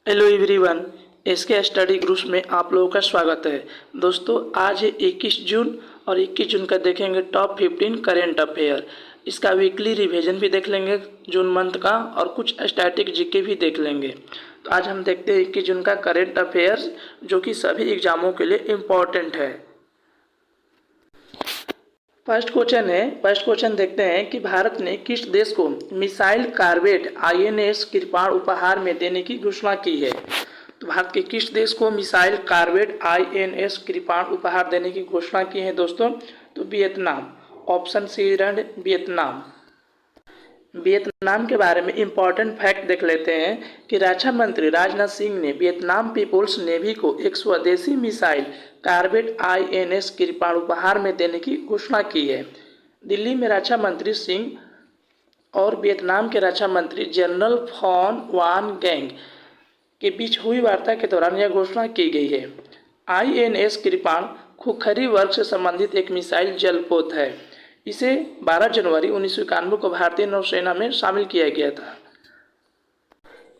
Hello everyone. SK study groups में आप लोगों का स्वागत है। दोस्तों, आज है 21 जून और 21 जून का देखेंगे टॉप 15 करेंट अफेयर। इसका वीकली रिवीजन भी देख लेंगे जून मंथ का, और कुछ स्टैटिक जीके भी देख लेंगे। तो आज हम देखते हैं 21 जून का करेंट अफेयर्स, जो कि सभी एग्जामों के लिए इम्पॉर्टेंट है। फर्स्ट क्वेश्चन देखते हैं कि भारत ने किस देश को मिसाइल कार्वेट आईएनएस कृपाण उपहार में देने की घोषणा की है। तो भारत के किस देश को मिसाइल कार्वेट आईएनएस कृपाण उपहार देने की घोषणा की है दोस्तों? तो Vietnam. Option C Vietnam. Vietnam के बारे में इम्पॉर्टेंट फैक्ट देख लेते हैं कि रक्षा मंत्री राजनाथ सिंह ने वियतनाम पीपुल्स नेवी को एक स्वदेशी मिसाइल कार्वेट आईएनएस कृपाण उपहार में देने की घोषणा की है। दिल्ली में रक्षा मंत्री सिंह और वियतनाम के रक्षा मंत्री जनरल फॉन वान गैंग के बीच हुई वार्ता के दौरान यह घोषणा की गई है। आईएनएस कृपाण खुखरी वर्ग से संबंधित एक मिसाइल जलपोत है। इसे 12 जनवरी 1991 को भारतीय नौसेना में शामिल किया गया था।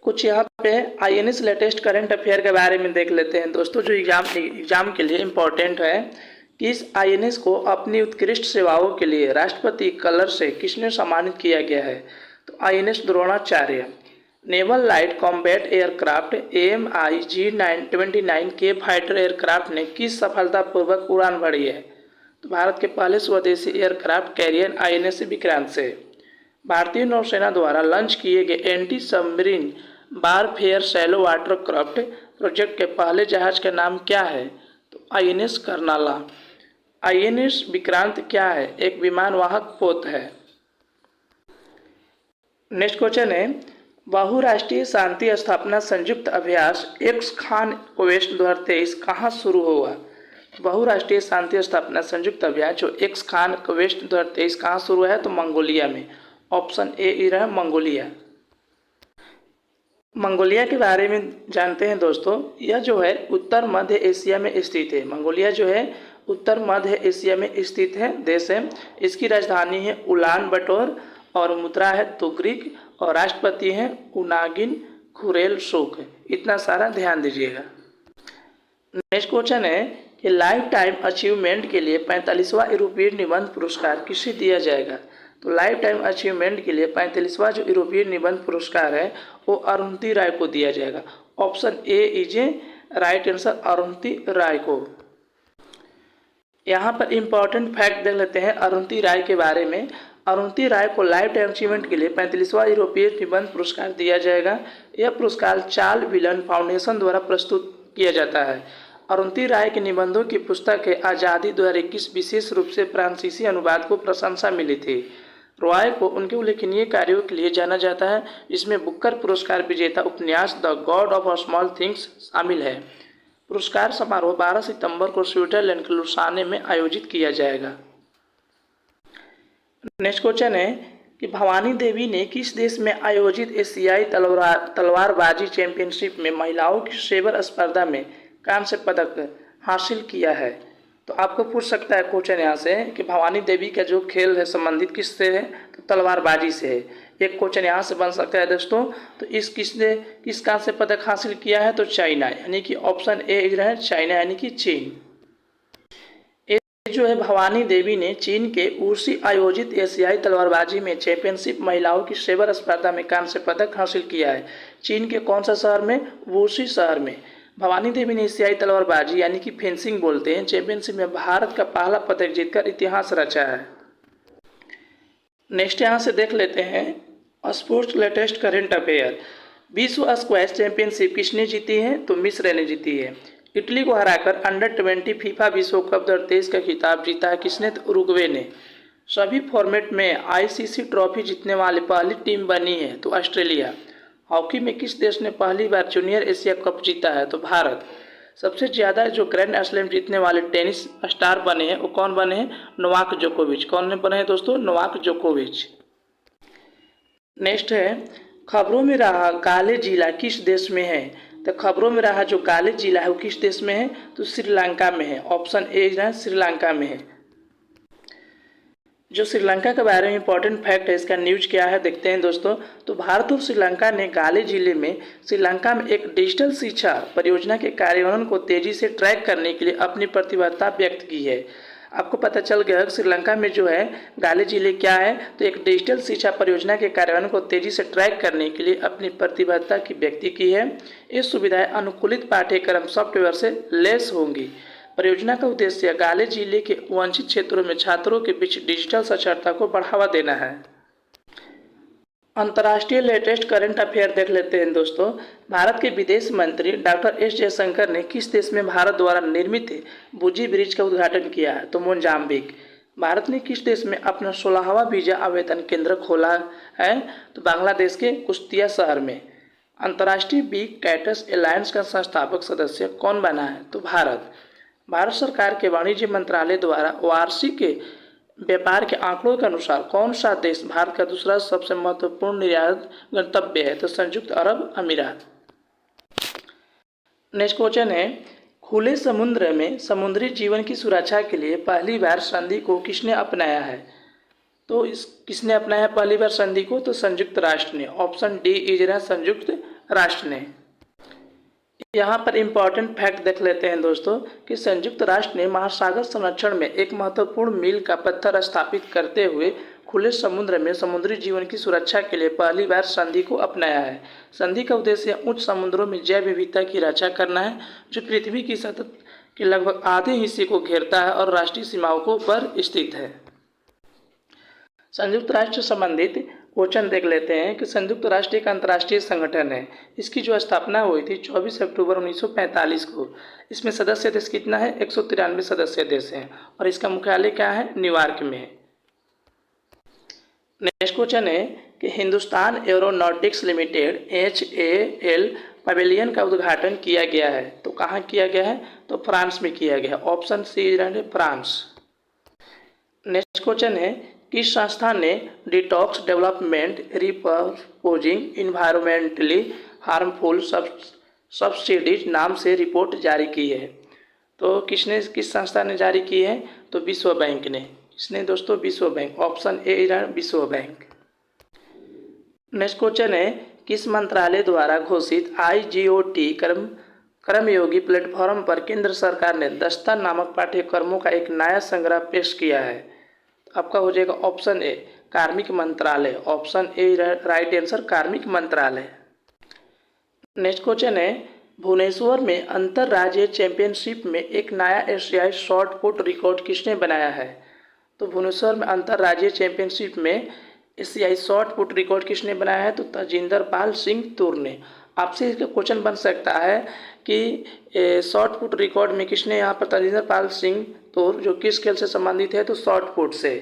कुछ यहाँ पे आईएनएस लेटेस्ट करंट अफेयर के बारे में देख लेते हैं दोस्तों, जो एग्जाम के लिए इम्पोर्टेंट है कि इस आईएनएस को अपनी उत्कृष्ट सेवाओं के लिए राष्ट्रपति कलर से किसने सम्मानित किया गया है। तो INS Dronacharya. Naval light combat aircraft AMIG-29 के फाइटर एयरक्राफ्ट ने किस सफलतापूर्वक उड़ान भरी है। तो भारत के पहले स्वदेशी एयरक्राफ्ट कैरियर आईएनएस विक्रांत से। भारतीय नौसेना द्वारा लॉन्च किए गए anti submarine warfare shallow watercraft project के पहले जहाज का नाम क्या है। तो आईएनएस करनाला। आईएनएस विक्रांत क्या है? एक विमानवाहक पोत है। नेक्स्ट क्वेश्चन है, बहुराष्ट्रीय शांति स्थापना संयुक्त अभ्यास एक्स खान क्वेस्ट 2023 कहाँ शुरू हुआ। बहुराष्ट्रीय शांति स्थापना संयुक्त अभ्यास जो एक्स खान क्वेस्ट 2023 कहाँ शुरू है। तो मंगोलिया में। ऑप्शन ए रहा मंगोलिया। मंगोलिया के बारे में जानते हैं दोस्तों। यह जो है उत्तर मध्य एशिया में स्थित है। मंगोलिया जो है उत्तर मध्य एशिया में स्थित है देश है। इसकी राजधानी है उलान बटोर और मुद्रा है तुगरिक और राष्ट्रपति हैं उनागिन खुरेल सुख। इतना सारा ध्यान दीजिएगा। नेक्स्ट क्वेश्चन है कि लाइफ टाइम अचीवमेंट के लिए 45वां यूरोपीय निबंध पुरस्कार किसे दिया जाएगा। तो लाइफ टाइम अचीवमेंट के लिए 45वां जो यूरोपीय निबंध पुरस्कार है वो अरुंधति राय को दिया जाएगा। Option A is a right answer, Arundhati Roy को। यहाँ पर इम्पॉर्टेंट फैक्ट देख लेते हैं अरुंधति राय के बारे में। अरुंधति राय को लाइफ टाइम अचीवमेंट के लिए 35वां यूरोपीय निबंध पुरस्कार दिया जाएगा। यह पुरस्कार चार्ल्स विलन फाउंडेशन द्वारा प्रस्तुत किया जाता है। अरुंधति राय के निबंधों की पुस्तक है आज़ादी 2021 विशेष रूप से फ्रांसीसी अनुवाद को प्रशंसा मिली थी। रॉय को उनके उल्लेखनीय कार्यों के लिए जाना जाता है। इसमें बुकर पुरस्कार विजेता उपन्यास the God of small things शामिल है। पुरस्कार समारोह 12 सितंबर को स्विट्जरलैंड के लुसाने में आयोजित किया जाएगा। नेक्स्ट क्वेश्चन है कि भवानी देवी ने किस देश में आयोजित एशियाई तलवारबाजी चैंपियनशिप में महिलाओं की सेबर स्पर्धा में कांस्य पदक हासिल किया है। तो आपको पूछ सकता है क्वेश्चन यहाँ से कि भवानी देवी का जो खेल है संबंधित किससे है। तो तलवारबाजी से है। एक क्वेश्चन यहाँ से बन सकता है दोस्तों। तो किसने किस कांस्य पदक हासिल किया है। तो चाइना, यानी कि ऑप्शन ए है चाइना, यानी कि चीन। जो है भवानी देवी ने चीन के उर्सी आयोजित एशियाई तलवारबाजी में चैंपियनशिप महिलाओं की सेबर स्पर्धा में कांस्य पदक हासिल किया है। चीन के कौन सा शहर में? वुशी शहर में। भवानी देवी ने एशियाई तलवारबाजी यानी कि फेंसिंग बोलते हैं चैंपियनशिप में भारत का पहला पदक जीतकर इतिहास रचा है। नेक्स्ट यहाँ से देख लेते हैं स्पोर्ट्स लेटेस्ट करेंट अफेयर। विश्व स्क्वैश चैंपियनशिप किसने जीती है। तो मिस्र ने जीती है। इटली को हराकर अंडर-20 फीफा विश्व कप 2023 का खिताब जीता है किसने। तो उरुग्वे ने। सभी फॉर्मेट में आईसीसी ट्रॉफी जीतने वाली पहली टीम बनी है तो ऑस्ट्रेलिया। हॉकी में किस देश ने पहली बार जूनियर एशिया कप जीता है। तो भारत। सबसे ज़्यादा जो ग्रैंड स्लैम जीतने वाले टेनिस स्टार बने हैं वो कौन बने हैं। नोवाक जोकोविच। कौन बने हैं दोस्तों? नोवाक जोकोविच। नेक्स्ट है खबरों में रहा काले जिला किस देश में है। तो खबरों में रहा जो काले जिला है वो किस देश में है। तो श्रीलंका में है। ऑप्शन ए है श्रीलंका में है। जो श्रीलंका के बारे में इंपॉर्टेंट फैक्ट है, इसका न्यूज क्या है देखते हैं दोस्तों। तो भारत और श्रीलंका ने गाले जिले में श्रीलंका में एक डिजिटल शिक्षा परियोजना के कार्यान्वयन को तेजी से ट्रैक करने के लिए अपनी प्रतिबद्धता व्यक्त की है। आपको पता चल गया श्रीलंका में जो है गाले जिले क्या है, तो एक डिजिटल शिक्षा परियोजना के कार्यान्वयन को तेजी से ट्रैक करने के लिए अपनी प्रतिबद्धता की व्यक्ति की है। ये सुविधाएं अनुकूलित पाठ्यक्रम सॉफ्टवेयर से लैस होंगी। परियोजना का उद्देश्य गाले जिले के वंचित क्षेत्रों में छात्रों के बीच डिजिटल साक्षरता को बढ़ावा देना है। अंतर्राष्ट्रीय लेटेस्ट करंट अफेयर देख लेते हैं दोस्तों। भारत के विदेश मंत्री डॉक्टर एस जयशंकर ने किस देश में भारत द्वारा निर्मित बुजी ब्रिज का उद्घाटन किया है, तो मोजाम्बिक। भारत ने किस देश में अपना 16वां वीजा आवेदन केंद्र खोला है, तो बांग्लादेश के कुश्तिया शहर में। अंतर्राष्ट्रीय बिग कैटस एलायंस का संस्थापक सदस्य कौन बना है, तो भारत। भारत सरकार के वाणिज्य मंत्रालय द्वारा वार्षिक व्यापार के आंकड़ों के अनुसार कौन सा देश भारत का दूसरा सबसे महत्वपूर्ण निर्यात गंतव्य है, तो संयुक्त अरब अमीरात। नेक्स्ट क्वेश्चन है, खुले समुद्र में समुद्री जीवन की सुरक्षा के लिए पहली बार संधि को किसने अपनाया है, तो किसने अपनाया पहली बार संधि को, तो संयुक्त राष्ट्र ने। ऑप्शन डी इज रहा संयुक्त राष्ट्र ने। यहाँ पर इंपॉर्टेंट फैक्ट देख लेते हैं दोस्तों कि संयुक्त राष्ट्र ने महासागर संरक्षण में एक महत्वपूर्ण मील का पत्थर स्थापित करते हुए खुले समुद्र में समुद्री जीवन की सुरक्षा के लिए पहली बार संधि को अपनाया है। संधि का उद्देश्य उच्च समुद्रों में जैव विविधता की रक्षा करना है, जो पृथ्वी की सतह के लगभग आधे हिस्से को घेरता है और राष्ट्रीय सीमाओं को पर स्थित है। संयुक्त राष्ट्र संबंधित क्वेश्चन देख लेते हैं कि संयुक्त राष्ट्र एक अंतर्राष्ट्रीय संगठन है। इसकी जो स्थापना हुई थी 24 अक्टूबर 1945 को। इसमें सदस्य देश कितना है, 193 सदस्य देश हैं और इसका मुख्यालय क्या है, न्यूयॉर्क में है। नेक्स्ट क्वेश्चन है कि Hindustan aeronautics limited HAL pavilion का उद्घाटन किया गया है, तो कहाँ किया गया है, तो फ्रांस में किया गया। Option C France. Next question है, किस संस्था ने detox development repurposing environmentally harmful subsidies नाम से रिपोर्ट जारी की है, तो किस संस्था ने जारी की है, तो विश्व बैंक ने। किसने दोस्तों, विश्व बैंक। ऑप्शन ए विश्व बैंक। नेक्स्ट क्वेश्चन है, किस मंत्रालय द्वारा घोषित IGOT कर्मयोगी प्लेटफॉर्म पर केंद्र सरकार ने दस्ता नामक पाठ्यक्रमों का एक नया संग्रह पेश किया है, आपका हो जाएगा ऑप्शन ए कार्मिक मंत्रालय। ऑप्शन ए राइट आंसर कार्मिक मंत्रालय। नेक्स्ट क्वेश्चन है, भुवनेश्वर में अंतर्राज्यीय चैंपियनशिप में एक नया एशियाई शॉर्ट पुट रिकॉर्ड किसने बनाया है, तो भुवनेश्वर में अंतर्राज्यीय चैंपियनशिप में एशियाई शॉर्ट पुट रिकॉर्ड किसने बनाया है, तो तजिंदर पाल सिंह तूर ने। आपसे इसका क्वेश्चन बन सकता है कि शॉर्ट पुट रिकॉर्ड में किसने, यहाँ पर तजिंदर पाल सिंह तूर जो किस खेल से संबंधित है, तो शॉर्ट पुट से।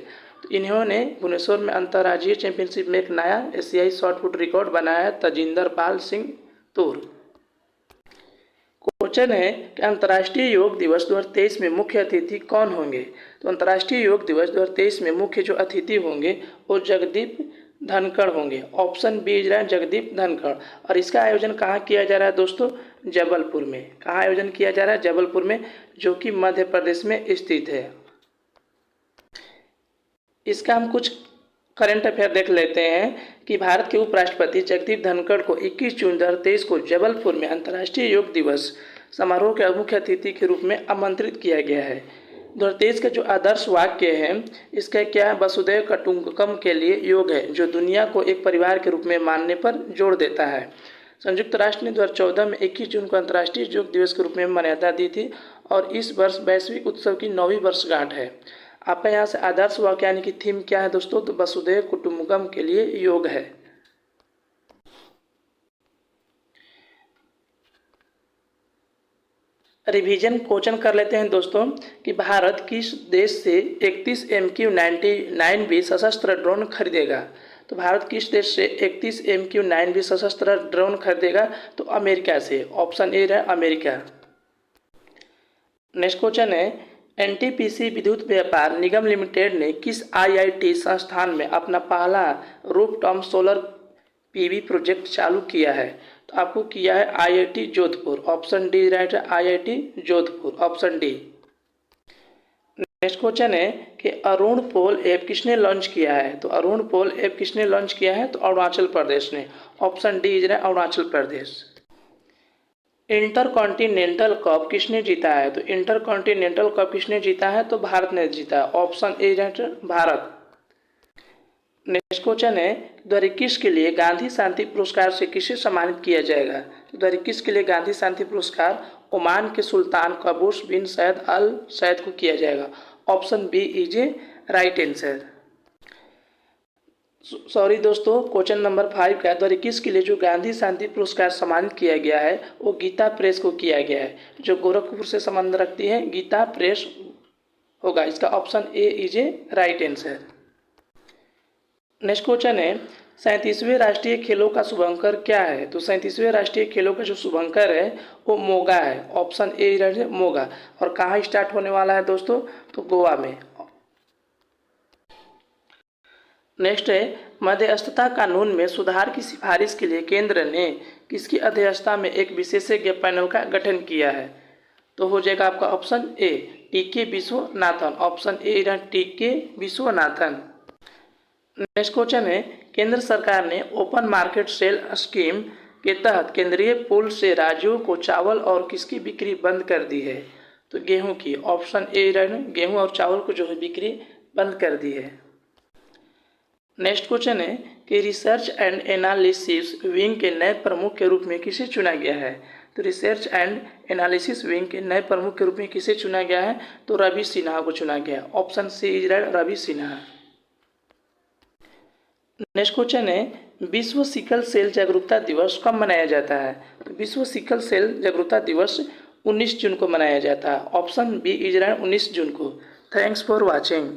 तो इन्होंने भुवनेश्वर में अंतर्राज्यीय चैंपियनशिप में एक नया एशियाई शॉर्ट पुट रिकॉर्ड बनाया है, तजिंदर पाल सिंह तूर। क्वेश्चन है कि अंतर्राष्ट्रीय योग दिवस 2023 में मुख्य अतिथि कौन होंगे, तो अंतर्राष्ट्रीय योग दिवस 2023 में मुख्य जो अतिथि होंगे वो जगदीप धनखड़ होंगे। ऑप्शन बी इज रहा है जगदीप धनखड़। और इसका आयोजन कहाँ किया जा रहा है दोस्तों, जबलपुर में। कहाँ आयोजन किया जा रहा है, जबलपुर में, जो कि मध्य प्रदेश में स्थित है। इसका हम कुछ करंट अफेयर देख लेते हैं कि भारत के उपराष्ट्रपति जगदीप धनखड़ को 21 जून 2023 को जबलपुर में अंतर्राष्ट्रीय योग दिवस समारोह के मुख्य अतिथि के रूप में आमंत्रित किया गया है। 2023 का जो आदर्श वाक्य है इसका क्या है, वसुधैव कुटुंबकम के लिए योग है, जो दुनिया को एक परिवार के रूप में मानने पर जोर देता है। संयुक्त राष्ट्र ने 2014 में 21 जून को अंतर्राष्ट्रीय योग दिवस के रूप में मर्यादा दी थी और इस वर्ष वैश्विक उत्सव की 9वीं वर्षगांठ है। आपका यहाँ से आदर्श वाक्य यानी कि थीम क्या है दोस्तों, तो वसुधैव कुटुंबकम के लिए योग है। रिवीजन क्वेश्चन कर लेते हैं दोस्तों कि भारत किस देश से 31 MQ-99B सशस्त्र ड्रोन खरीदेगा, तो भारत किस देश से 31 MQ-9B सशस्त्र ड्रोन खरीदेगा, तो अमेरिका से। ऑप्शन ए है अमेरिका। नेक्स्ट क्वेश्चन है, NTPC विद्युत व्यापार निगम लिमिटेड ने किस IIT संस्थान में अपना पहला रूफटॉप सोलर PV प्रोजेक्ट चालू किया है, तो आपको किया है IIT Jodhpur. Option D right है IIT Jodhpur. Option D. Next question है कि अरुण पोल ऐप किसने लॉन्च किया है? तो अरुण पोल ऐप किसने लॉन्च किया है? तो अरुणाचल प्रदेश ने। Option D is Arunachal Pradesh. Intercontinental cup किसने जीता है? तो इंटरकॉन्टिनेंटल कप किसने जीता है? तो भारत ने जीता है। Option A Bharat. Next question है 2021 के लिए गांधी शांति पुरस्कार से किसे सम्मानित किया जाएगा? तो 2021 के लिए गांधी शांति पुरस्कार ओमान के सुल्तान कबूस बिन सैद अल सैद को किया जाएगा। Option B is a right answer. Sorry दोस्तों, क्वेश्चन नंबर 5 का 2021 के लिए जो गांधी शांति पुरस्कार सम्मानित किया गया है वो गीता प्रेस को किया गया है, जो गोरखपुर से संबंध रखती है। गीता प्रेस होगा इसका। Option A is a right answer. Next question है 37वें राष्ट्रीय खेलों का शुभंकर क्या है? तो 37वें राष्ट्रीय खेलों का जो शुभंकर है वो मोगा है। Option A Moga. और कहाँ स्टार्ट होने वाला है दोस्तों? तो गोवा में। नेक्स्ट है मध्यस्थता कानून में सुधार की सिफारिश के लिए केंद्र ने किसकी अध्यक्षता में एक विशेषज्ञ पैनल का गठन किया है? तो हो जाएगा आपका option A TK. Viswanathan. Option A TK. Viswanathan. Next question है केंद्र सरकार ने ओपन मार्केट सेल स्कीम के तहत केंद्रीय पूल से राज्यों को चावल और किसकी बिक्री बंद कर दी है? तो गेहूं की। ऑप्शन ए गेहूं और चावल को जो है बिक्री बंद कर दी है। नेक्स्ट क्वेश्चन है कि रिसर्च एंड एनालिसिस विंग के नए प्रमुख के रूप में किसे चुना गया है? तो रिसर्च एंड एनालिसिस विंग के नए प्रमुख के रूप में किसे चुना गया है? तो रवि सिन्हा को चुना गया। Option C is Ravi Sinha. Next question है विश्व सिकल सेल जागरूकता दिवस कब मनाया जाता है? तो विश्व सिकल सेल जागरूकता दिवस 19 जून को मनाया जाता है। ऑप्शन बी इज 19 जून को। Thanks for watching.